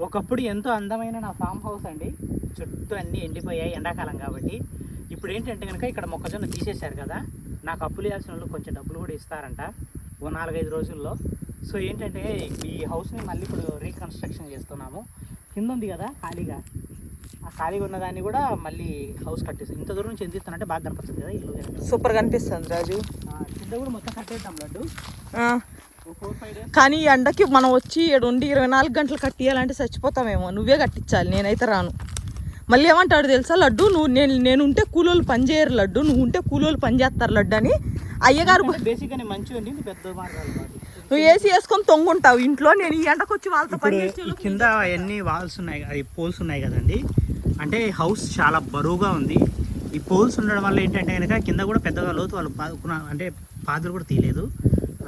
ఒకప్పుడు ఎంతో అందమైన నా ఫామ్ హౌస్ అండి. చుట్టూ అన్నీ ఎండిపోయాయి ఎండాకాలం కాబట్టి. ఇప్పుడు ఏంటంటే కనుక ఇక్కడ మొక్కజొన్న తీసేశారు కదా, నాకు అప్పులు ఇవ్వాల్సిన వాళ్ళు కొంచెం డబ్బులు కూడా ఇస్తారంట ఓ 4-5 రోజుల్లో. సో ఏంటంటే ఈ హౌస్ని మళ్ళీ ఇప్పుడు రీకన్స్ట్రక్షన్ చేస్తున్నాము. కింద ఉంది కదా ఖాళీగా, ఆ ఖాళీగా ఉన్నదాన్ని కూడా మళ్ళీ హౌస్ కట్టేసి ఇంత దూరం నుంచి ఎందుకు బాగా కనిపిస్తుంది కదా ఇల్లు. సూపర్గా కనిపిస్తుంది రాజు. కింద కూడా మొత్తం కట్టేద్దాం లడ్డు. కానీ ఎండకి మనం వచ్చి 24 గంటలు కట్టియాలంటే చచ్చిపోతామేమో. నువ్వే కట్టించాలి, నేనైతే రాను. మళ్ళీ ఏమంటాడు తెలుసా లడ్డు, నేను ఉంటే కూలోళ్ళు పని చేయరు లడ్డు, నువ్వు ఉంటే కూలోళ్ళు పని చేస్తారు లడ్డు అని అయ్యగారు. బేసిక్గా మంచిగా పెద్ద నువ్వు ఏసీ వేసుకొని తొంగుంటావు ఇంట్లో, నేను ఈ ఎండకు వచ్చి వాళ్ళతో పని చేసి. కింద అన్ని వాల్స్ ఉన్నాయి, అది పోల్స్ ఉన్నాయి కదండి. అంటే హౌస్ చాలా బరువుగా ఉంది. ఈ పోల్స్ ఉండడం వల్ల ఏంటంటే కనుక కింద కూడా పెద్దగా లోతు వాళ్ళు అంటే పాదులు కూడా తీయలేదు.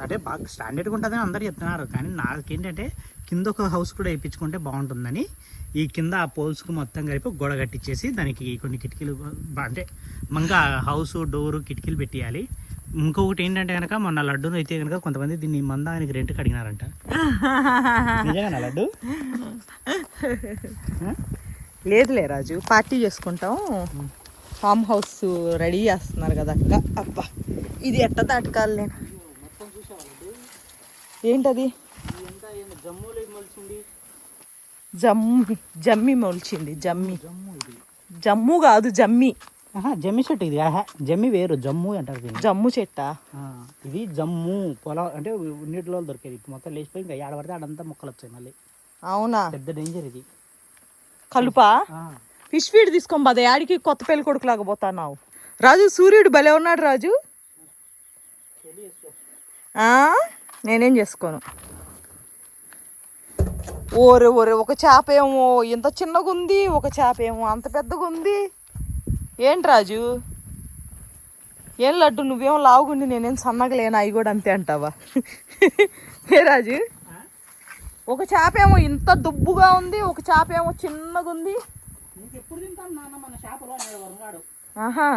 అంటే బాగా స్టాండర్డ్గా ఉంటుందని అందరూ చెప్తున్నారు. కానీ నాకేంటంటే కింద ఒక హౌస్ కూడా వేయించుకుంటే బాగుంటుందని ఈ కింద ఆ పోల్స్కు మొత్తం కలిపి గోడ కట్టించేసి దానికి కొన్ని కిటికీలు అంటే మంగా హౌస్ డోరు కిటికీలు పెట్టేయాలి. ఇంకొకటి ఏంటంటే కనుక మొన్న లడ్డూను అయితే కనుక కొంతమంది దీన్ని మందానికి రెంట్కి అడిగినారంట. నిజంగా లడ్డు లేదులే రాజు, పార్టీ చేసుకుంటాం. ఫామ్ హౌస్ రెడీ చేస్తున్నారు కదా అక్క. అబ్బా ఇది ఎట్ట దాటకాలి నేను. ఏంటది? జమ్మి మొలిచింది. జమ్ము కాదు జమ్మి. జమ్మి చెట్టు ఇది. జమ్మి వేరు, జమ్ము అంటారు దీన్ని. జమ్ము చెట్టా ఇది? జమ్ము పొలం అంటే నీటిలో దొరికేది. మొత్తం లేచిపోయి ఇంకా ఏడబడితే ఆడంతా మొక్కలు వచ్చాయి మళ్ళీ. అవునా? పెద్ద డేంజర్ ఇది. కలుపా? ఫిష్ ఫీడ్ తీసుకొని పద, యాడికి కొత్త పెళ్లి కొడుకులాగా పోతున్నావు రాజు. సూర్యుడు భలే ఉన్నాడు రాజు. నేనేం చేసుకోను. ఓరే ఒక చేప ఏమో ఇంత చిన్నగా ఉంది, ఒక చేప ఏమో అంత పెద్దగా ఉంది. ఏంటి రాజు? ఏం లడ్డు నువ్వేమో లావుగుండి నేనేం సన్నగా లేనా, అవి కూడా అంతే అంటావా? ఏ రాజు, ఒక చేప ఏమో ఇంత దుబ్బుగా ఉంది, ఒక చేప ఏమో చిన్నగా ఉంది. ఆహా,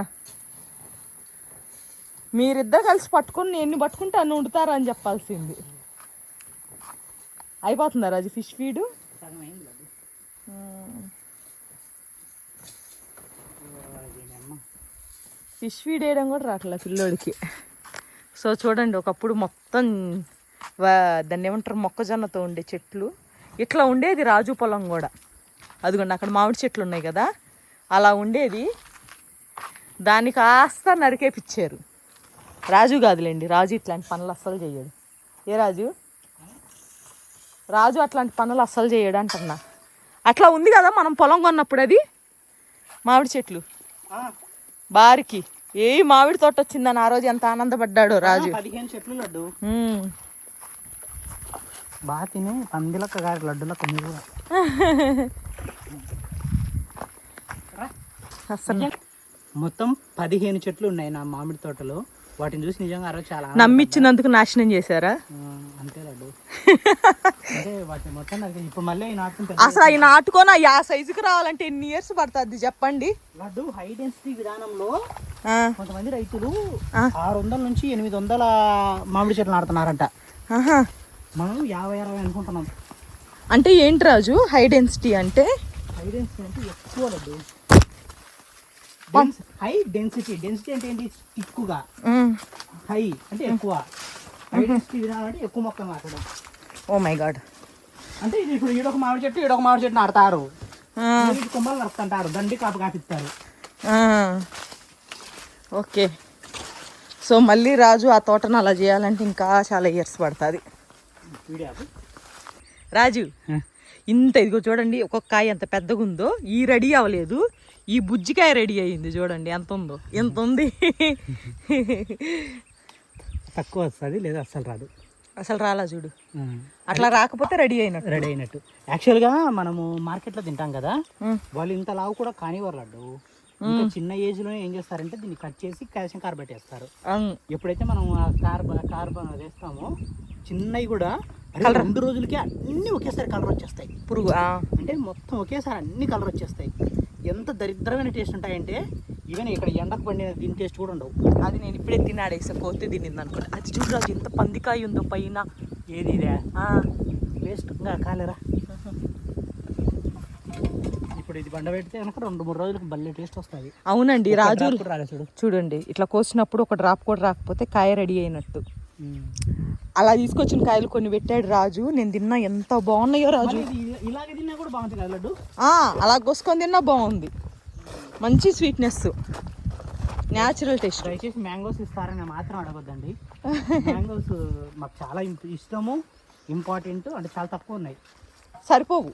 మీరిద్దరు కలిసి పట్టుకుని ఎన్ని పట్టుకుంటే అన్ని వండుతారా అని చెప్పాల్సింది. అయిపోతుందా రాజు ఫిష్ ఫీడు? ఫిష్ ఫీడ్ వేయడం కూడా రావట్లే పిల్లోడికి. సో చూడండి, ఒకప్పుడు మొత్తం దాన్ని ఏమంటారు మొక్కజొన్నతో ఉండే చెట్లు ఇట్లా ఉండేది. రాజు పొలం కూడా అదిగోండి, అక్కడ మామిడి చెట్లు ఉన్నాయి కదా, అలా ఉండేది. దాన్ని కాస్త నరికేపిచ్చారు. రాజు కాదులేండి, రాజు ఇట్లాంటి పనులు అస్సలు చేయడు. ఏ రాజు? రాజు అట్లాంటి పనులు అస్సలు చేయడు అంటున్నా. అట్లా ఉంది కదా మనం పొలం కొన్నప్పుడు, అది మామిడి చెట్లు బారికి ఏ మామిడి తోట వచ్చిందని ఆ రోజు ఎంత ఆనందపడ్డాడు రాజు. 15 చెట్లు లడ్డు బాగా తిని పందిలక్క గారి లడ్డులక్క మీరు అసలు మొత్తం 15 చెట్లు ఉన్నాయి నా మామిడి తోటలో. వాటిని చూసి నిజంగా ఆ రోజు చాలా నమ్మిచ్చినందుకు నాశనం చేశారా? అంతే లడ్డు. అంటే వాటి మొత్తం ఇప్పుడు మళ్ళీ అసలు అవి నాటుకొని ఆ సైజుకి రావాలంటే ఎన్ని ఇయర్స్ పడుతుంది చెప్పండి లడ్డు? హై డెన్సిటీ విధానంలో కొంతమంది రైతులు 600 నుంచి 800 మామిడి చెట్లు నాటుతున్నారంట. మనం 50-60 అనుకుంటున్నాం. అంటే ఏంటి రాజు హై డెన్సిటీ అంటే? హై డెన్సిటీ అంటే ఎక్కువ లడ్డు. హై డెన్సిటీ అంటే ఏంటి? ఎక్కువగా. హై అంటే ఎక్కువ. హై డెన్సిటీ విధానం అంటే ఎక్కువ మొక్క నాటడం. Oh my God. అంటే ఇది ఇప్పుడు ఈడొక మామిడి చెట్టు నాటుతారు, కొమ్మలు నడుపుతుంటారు, దండి కాపు కాపిస్తారు. ఓకే. సో మళ్ళీ రాజు ఆ తోటను అలా చేయాలంటే ఇంకా చాలా ఇయర్స్ పడుతుంది. రాజు ఇంత ఇదిగో చూడండి, ఒక్కొక్క కాయ ఎంత పెద్దగా ఉందో. ఈ రెడీ అవ్వలేదు, ఈ బుజ్జికాయ రెడీ అయ్యింది. చూడండి ఎంత ఉందో, ఎంత ఉంది. తక్కువ వస్తుంది లేదా అస్సలు రాదు. అసలు రాలా చూడు. అట్లా రాకపోతే రెడీ అయినట్టు. యాక్చువల్గా మనము మార్కెట్లో తింటాం కదా, వాళ్ళు ఇంత లావు కూడా కానివ్వరు లడ్డు. ఇంకా చిన్న ఏజ్ లోనే ఏం చేస్తారంటే దీన్ని కట్ చేసి కాల్షియం కార్బోనేట్ వేస్తారు. ఎప్పుడైతే మనం కార్బన్ వేస్తామో చిన్నవి కూడా 2 రోజులకి అన్ని ఒకేసారి కలర్ వచ్చేస్తాయి. పురుగు అంటే మొత్తం ఒకేసారి అన్ని కలర్ వచ్చేస్తాయి. ఎంత దరిద్రమైన టేస్ట్ ఉంటాయంటే ఈవెన్ ఇక్కడ ఎండకు పండిన దీని టేస్ట్ కూడా ఉండవు. అది నేను ఇప్పుడే తిన్నాడేసా, కోతే తినింది అనుకోండి. అది చూడు రాజు ఎంత పందికాయ ఉందో పైన. ఏది ఇదే వేస్ట్ కాలేరా. ఇప్పుడు ఇది బండ పెడితే కనుక 2-3 రోజులకు భలే టేస్ట్ వస్తుంది. అవునండి రాజు రాలేదు చూడు. చూడండి ఇట్లా కోసినప్పుడు ఒక డ్రాప్ కూడా రాకపోతే కాయ రెడీ అయినట్టు. అలా తీసుకొచ్చిన కాయలు కొన్ని పెట్టాడు రాజు, నేను తిన్నా ఎంత బాగున్నాయో రాజు. ఇలాగే తిన్నా కూడా బాగుంటుంది కదా లడ్డు. అలా కోసుకొని తిన్నా బాగుంది, మంచి స్వీట్నెస్, న్యాచురల్ టేస్ట్. దయచేసి మ్యాంగోస్ ఇస్తారని మాత్రం అడగొద్దండి. మ్యాంగోస్ మాకు చాలా ఇష్టము, ఇంపార్టెంట్, అంటే చాలా తక్కువ ఉన్నాయి, సరిపోవు.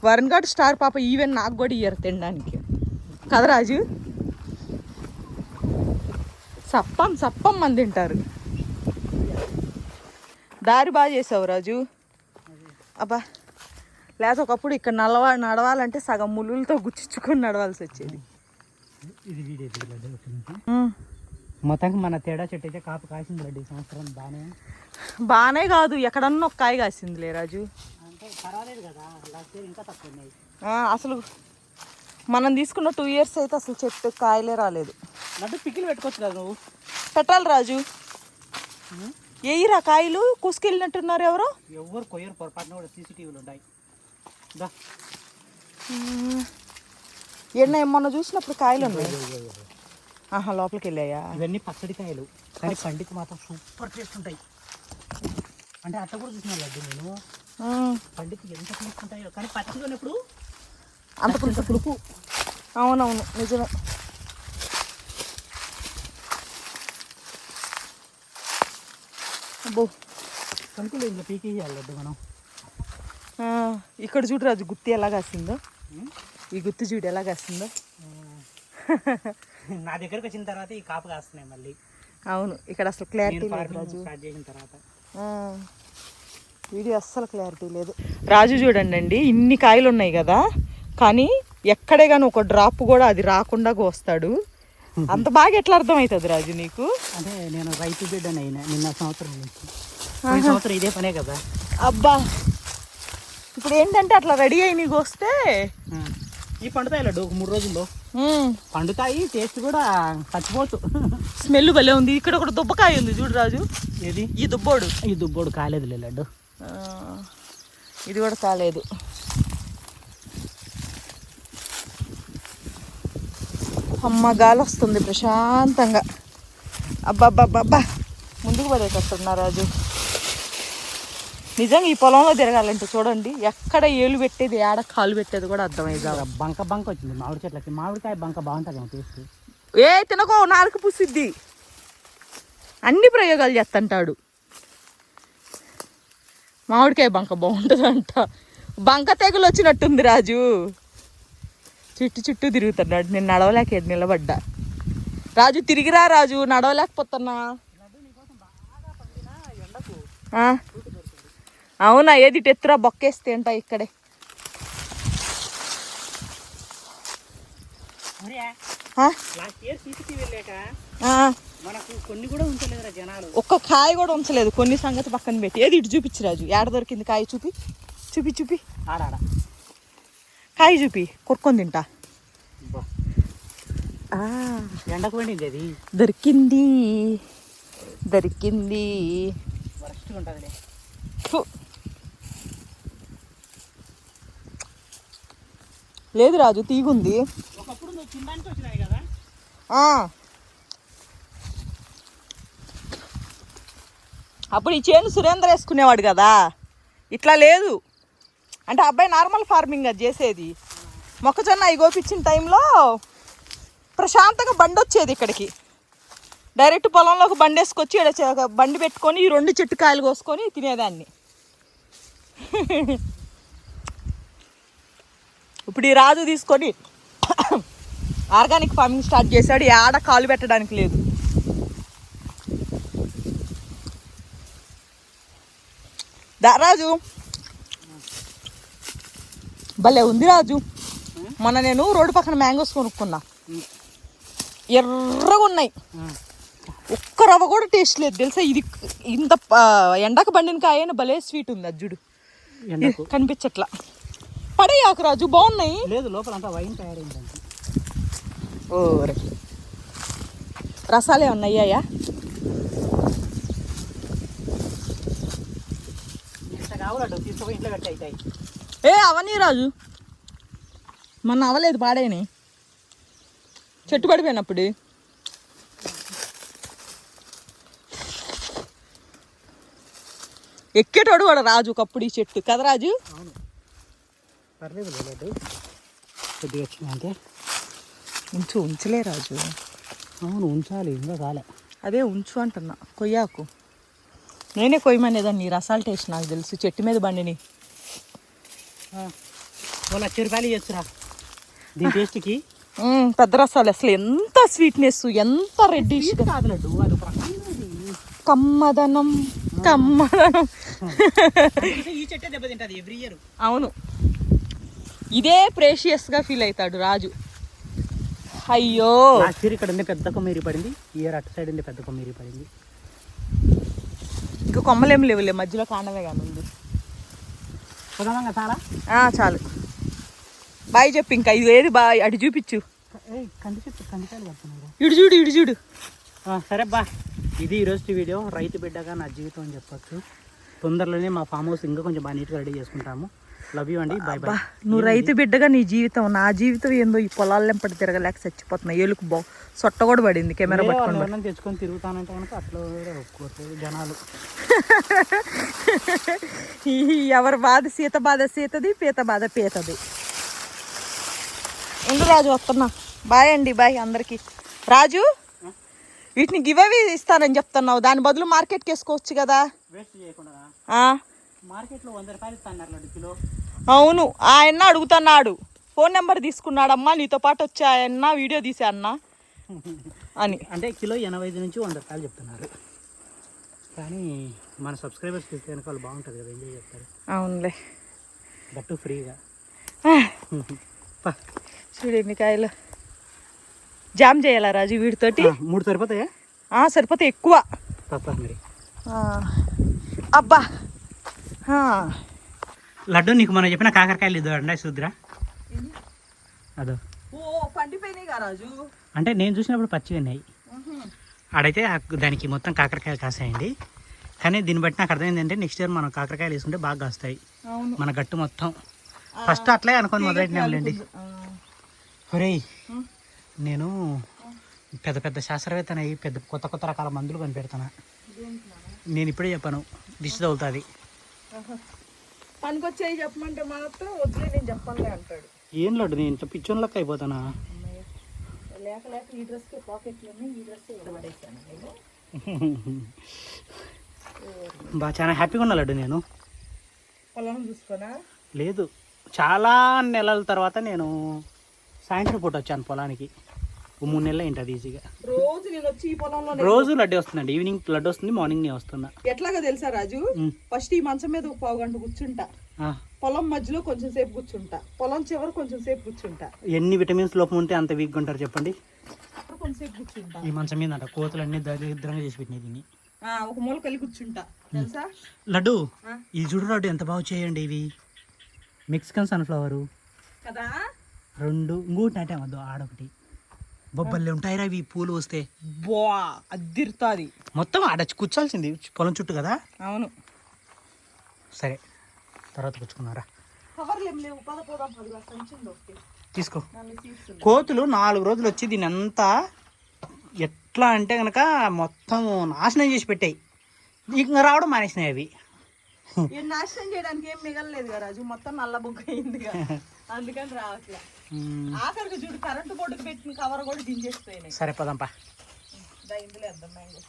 వరుణ్ గారు స్టార్ పాప ఈవెన్ నాకు కూడా ఇయ్యరు తినడానికి కదా రాజు. సప్పం మంది తింటారు. దారి బాగా చేసావు రాజు. అబ్బా లేకపోతే ఒకప్పుడు ఇక్కడ నడవాలంటే సగం ముళ్ళులతో గుచ్చుకొని నడవాల్సి వచ్చేది. మొత్తానికి మన తేడా చెట్టు అయితే కాపు కాసింది లడ్డు ఈ సంవత్సరం. బాగానే కాదు, ఎక్కడన్నా ఒక కాయ కాసిందిలే రాజు. అంటే పర్వాలేదు కదా, లాస్ట్ ఇయర్ ఇంకా తక్కువ ఉన్నాయి. అసలు మనం తీసుకున్న 2 years అయితే అసలు చెట్టు కాయలే రాలేదు. లడ్డు పికిలు పెట్టుకోవచ్చు కదా నువ్వు. పెట్టాలి రాజు. ఎయ్యిరా కాయలు, కూసుకెళ్ళినట్టున్నారు ఎవరు కొయ్యరు, పొరపాటున కూడా CCTVలు ఉన్నాయి. ఏమన్నా మొన్న చూసినప్పుడు కాయలు ఉన్నాయి. లోపలికి వెళ్ళాయా? ఇవన్నీ పచ్చడి కాయలు, కానీ పండికి మాత్రం సూపర్ టేస్ట్ ఉంటాయి. అంటే అట్ట కూడా చూసిన లడ్డు నేను, పండికి ఎంత టేస్ట్ ఉంటాయో, కానీ పచ్చిగా ఉన్నప్పుడు అంత పులుపు. అవునవును నిజమే. అబ్బో కనుకలు ఇంట్లో పీకేయాలి లడ్డు మనం. ఇక్కడ చూడు రాజు, గుత్తి ఎలా కాసిందో, ఈ గుత్తి చూడు ఎలా కాసిందో. నా దగ్గరకు వచ్చిన తర్వాత ఈ కాపు కాస్తున్నాయి మళ్ళీ. అవును, ఇక్కడ అసలు క్లారిటీ లేదు రాజు. స్టార్ట్ చేసిన తర్వాత వీడియో అస్సలు క్లారిటీ లేదు. రాజు చూడండి అండి, ఇన్ని కాయలు ఉన్నాయి కదా, కానీ ఎక్కడే కానీ ఒక డ్రాప్ కూడా అది రాకుండా కోస్తాడు. అంత బాగా ఎట్లా అర్థమవుతుంది రాజు నీకు? అంటే నేను రైతు బిడ్డని అయినా నిన్న సంవత్సరం నుంచి, ఈ సంవత్సరం ఇదే పనే కదా. అబ్బా ఇప్పుడు ఏంటంటే అట్లా రెడీ అయి నీకు వస్తే ఈ పండుతాయి లడ్డు ఒక 3 రోజుల్లో పండుతాయి. టేస్ట్ కూడా చచ్చిపోవచ్చు, స్మెల్ భలే ఉంది. ఇక్కడ ఒక దుబ్బకాయ ఉంది చూడు రాజు. ఏది? ఈ దుబ్బోడు. ఈ దుబ్బోడు కాలేదు లడ్డు, ఇది కూడా కాలేదు. అమ్మ గాలి వస్తుంది ప్రశాంతంగా. అబ్బాబ్బాబ్బా ముందుకు పడేటట్టున్నా రాజు. నిజంగా ఈ పొలంలో తిరగాలంటే చూడండి, ఎక్కడ ఏలు పెట్టేది, ఏడ కాలు పెట్టేది కూడా అర్థమైంది. బంక వచ్చింది మామిడి చెట్లకి. మామిడికాయ బంక బాగుంటుంది టేస్ట్. తినకో, నాలుగు పుసిద్ది. అన్ని ప్రయోగాలు చేస్తుంటాడు. మామిడికాయ బంక బాగుంటుందంట. బంక తెగులు వచ్చినట్టుంది రాజు. చుట్టూ తిరుగుతున్నాడు. నేను నడవలేక నిలబడ్డా. రాజు తిరిగిరా రాజు, నడవలేకపోతున్నా. అవునా? ఏది టెత్తురా, బొక్కేస్తే అంట ఇక్కడే. ఒక్క కాయ కూడా ఉంచలేదు, కొన్ని సంగతి పక్కన పెట్టి. ఏది ఇటు చూపించి రాజు, ఏడ దొరికింది కాయ? చూపి ఆడాడ కాయ చూపి, కొరుక్కొని తింటా. ఎండకు పండింది అది. దొరికింది. వరస్ట్గా ఉంటుంది. లేదు రాజు, తీగుంది. ఒకప్పుడు నువ్వు తినడానికి వచ్చినాయి కదా. అప్పుడు ఈ చేను సురేంద్ర వేసుకునేవాడు కదా, ఇట్లా లేదు. అంటే అబ్బాయి నార్మల్ ఫార్మింగ్ అది చేసేది. మొక్కజొన్న అవి గోపించిన టైంలో ప్రశాంతంగా బండి వచ్చేది ఇక్కడికి. డైరెక్ట్ పొలంలోకి బండి వేసుకొచ్చి బండి పెట్టుకొని ఈ 2 చెట్టు కాయలు కోసుకొని తినేదాన్ని. ఇప్పుడు ఈ రాజు తీసుకొని ఆర్గానిక్ ఫార్మింగ్ స్టార్ట్ చేశాడు. ఏడ కాలు పెట్టడానికి లేదు. రాజు భలే ఉంది రాజు. మొన్న నేను రోడ్డు పక్కన మ్యాంగోస్ కొనుక్కున్నా, ఎర్రగా ఉన్నాయి. ఒక్క రవ్వ కూడా టేస్ట్ లేదు తెలుసా. ఇది ఇంత ఎండకు పండిన కాయ భలే స్వీట్ ఉంది. అజ్జుడు కనిపించట్లా. పడేయాకు రాజు, బాగున్నాయి. లేదు లోపల అంతా వైన్ తయారైందంట. ఓరే రసాలు ఏమన్నా అయ్యాయా? ఆవులడ్డు తీసుకుపోయి ఇంట్లో కట్టి అవుతాయి. ఏ అవన్నీ రాజు మొన్న అవ్వలేదు పాడేని చెట్టు పడిపోయినప్పుడు. ఎక్కేటోడు కూడా రాజు ఒకప్పుడు ఈ చెట్టు కదా రాజు. అవును పర్లేదు లేదు కొద్దిగా వచ్చిందంటే ఉంచలే రాజు. అవును ఉంచాలి ఇంకా కాలే. అదే ఉంచు అంటున్నా కొయ్యాకు. నేనే కొయ్యమనేదాన్ని రసాలు టేస్ట్ నాకు తెలుసు చెట్టు మీద బండిని. వాళ్ళు 10 రూపాయలు చేస్తురా దీని టేస్ట్కి. పెద్ద రసాలు అసలు ఎంత స్వీట్నెస్ ఎంత రెడ్డిష్ కాదులడ్డు అది కమ్మదనం కమ్మదనం. ఈ చెట్టే దెబ్బతింటది ఎవ్రీ ఇయర్. అవును ఇదే ప్రేషియస్గా ఫీల్ అవుతాడు రాజు. అయ్యో లాస్ట్ ఇయర్ ఇక్కడ ఉండే పెద్ద కొమ్మేరి పడింది, ఇయర్ అటు సైడ్ ఉండే పెద్ద కొమ్మేరి పడింది. ఇంకా కొమ్మలేం లేవులే మధ్యలో కాండమే కానీ ఉంది. చాలా చాలు బాయ్ చెప్పు. ఇంకా ఇది ఏది బాయ్ అటు చూపించు. కందికాయలు పడుతున్నాయి. ఇడు చూడు. సరే బా ఇది ఈరోజు వీడియో. రైతు బిడ్డగా నా జీవితం అని చెప్పచ్చు. తొందరలోనే మా ఫామ్ హౌస్ ఇంకా కొంచెం బాగా నీట్గా రెడీ చేసుకుంటాము. లవ్ యూ అండి, బాయ్ బాయ్. నువ్వు రైతు బిడ్డగా నీ జీవితం, నా జీవితం ఏందో ఈ పొలాలు వెంపటి తిరగలేక చచ్చిపోతున్నా. ఏలుకు సొట్ట కూడా పడింది కెమెరా పట్టుకొని. తెచ్చుకొని తిరుగుతానంటే కనుక అట్లా ఒప్పుకోవట్లేదు జనాలు. ఎవరి బాధ సీత బాధ సీతది, పీత బాధ పీతది. ఉండు రాజు వస్తున్నా. బాయ్ అండి, బాయ్ అందరికి. రాజు వీటిని గివ్ అవే ఇస్తానని చెప్తున్నావు, దాని బదులు మార్కెట్కి వేసుకోవచ్చు కదా. వేస్ట్ చేయకుండా మార్కెట్లో 100 రూపాయలు ఇస్తాను కిలో. అవును ఆయన అడుగుతున్నాడు, ఫోన్ నెంబర్ తీసుకున్నాడమ్మా నీతో పాటు వచ్చి ఆయన వీడియో తీసా అన్న అని. అంటే కిలో 85 నుంచి 100 రూపాయలు చెప్తున్నారు. కానీ మన సబ్స్క్రైబర్స్ చూస్తే కనుక వాళ్ళు బాగుంటుంది కదా, ఎంజాయ్ చేస్తారు. అవునులే దట్టు ఫ్రీగా. చూడు ఎన్ని కాయలు. జామ్ చేయాలా రాజు వీటితోటి? 3 సరిపోతాయా? సరిపోతే ఎక్కువ మరి. అబ్బా లడ్డు నీకు మనం చెప్పిన కాకరకాయలు ఇద్దు అండి చూద్దురా. అదో పండిపోయినాయి కదా రాజు. అంటే నేను చూసినప్పుడు పచ్చివి ఉన్నాయి, ఆడైతే దానికి మొత్తం కాకరకాయలు కాస్తాయండి. కానీ దీన్ని బట్టి నాకు అర్థమైంది అంటే నెక్స్ట్ ఇయర్ మనం కాకరకాయలు వేసుకుంటే బాగా కాస్తాయి మన గట్టు మొత్తం. ఫస్ట్ అట్లే అనుకొని మొదలెట్టినాంలేండి. ఒరే నేను పెద్ద పెద్ద శాస్త్రవేత్తనై పెద్ద కొత్త కొత్త రకాల మందులు కనిపెడతాను. నేను ఇప్పుడే చెప్పాను దిష్టి తగులుతుంది. పనికొచ్చాయి చెప్పమంటే మాత్రం వద్దులే నేను చెప్పాలి అంటాడు. ఏం లడ్డు నేను ఇంత పిచ్చోన్ లెక్క అయిపోతానా? లేక లేక ఈ డ్రెస్కి పాకెట్లు ఉన్నాయి, ఈ డ్రెస్ పడేసాను నేను. బాగా చాలా హ్యాపీగా ఉన్నా లడ్డు. నేను పొలం చూసుకోనా? లేదు, చాలా నెలల తర్వాత నేను సాయంత్రం పూట వచ్చాను పొలానికి. 3 నెలలు ఏంటది ఈజీగా. రోజు నేను వచ్చి ఈ పొలంలో రోజు లడ్డు వస్తుందండి. ఈవినింగ్ లడ్డు వస్తుంది, మార్నింగ్ నేను వస్తున్నా. ఎట్లాగా తెలుసా రాజు? ఫస్ట్ ఈ మంచం మీద 1/4 గంట కూర్చుంటా, పొలం మధ్యలో కొంచెం సేపు కూర్చుంటా, పొలం చివరి కొంచెం సేపు కూర్చుంటా. ఎన్ని విటమిన్స్ లోపం ఉంటే అంత వీక్గా ఉంటారు చెప్పండి. కొంచెం సేపు కూర్చుంటా ఈ మంచం మీద అంట. కోతులు అన్ని దరిద్రంగా చేసి పెట్టినాయి దీన్ని. ఒక మూల కలిగి కూర్చుంటా తెలుసా. లడ్డు ఈ జుడు లడ్డు ఎంత బాగా చేయండి. ఇవి మెక్సికన్ సన్ఫ్లవరు కదా. 2 ఇంకోటి అంటే వద్దు ఆడొకటి. బొబ్బల్లే ఉంటాయిరా ఇవి పూలు వస్తే. అద్దిరుతుంది మొత్తం ఆడ కూర్చోాల్సింది పొలం చుట్టూ కదా. అవును సరే తర్వాత కూర్చుకున్నారా. తీసుకో. కోతులు 4 రోజులు వచ్చి దీని అంతా ఎట్లా అంటే కనుక మొత్తం నాశనం చేసి పెట్టాయి. ఇంకా రావడం మానేసినాయి అవి. నాశనం చేయడానికి ఏం మిగలలేదు కదా రాజు, మొత్తం నల్ల బుగ్గ అయింది అందుకని రావట్లే. ఆఖరికి చూడు కరెంటు బోర్డుకి పెట్టిన కవర్ కూడా దించేసిపోయినాయి. సరే పదంపా. ఇందులో వేద్దాం మ్యాంగోస్.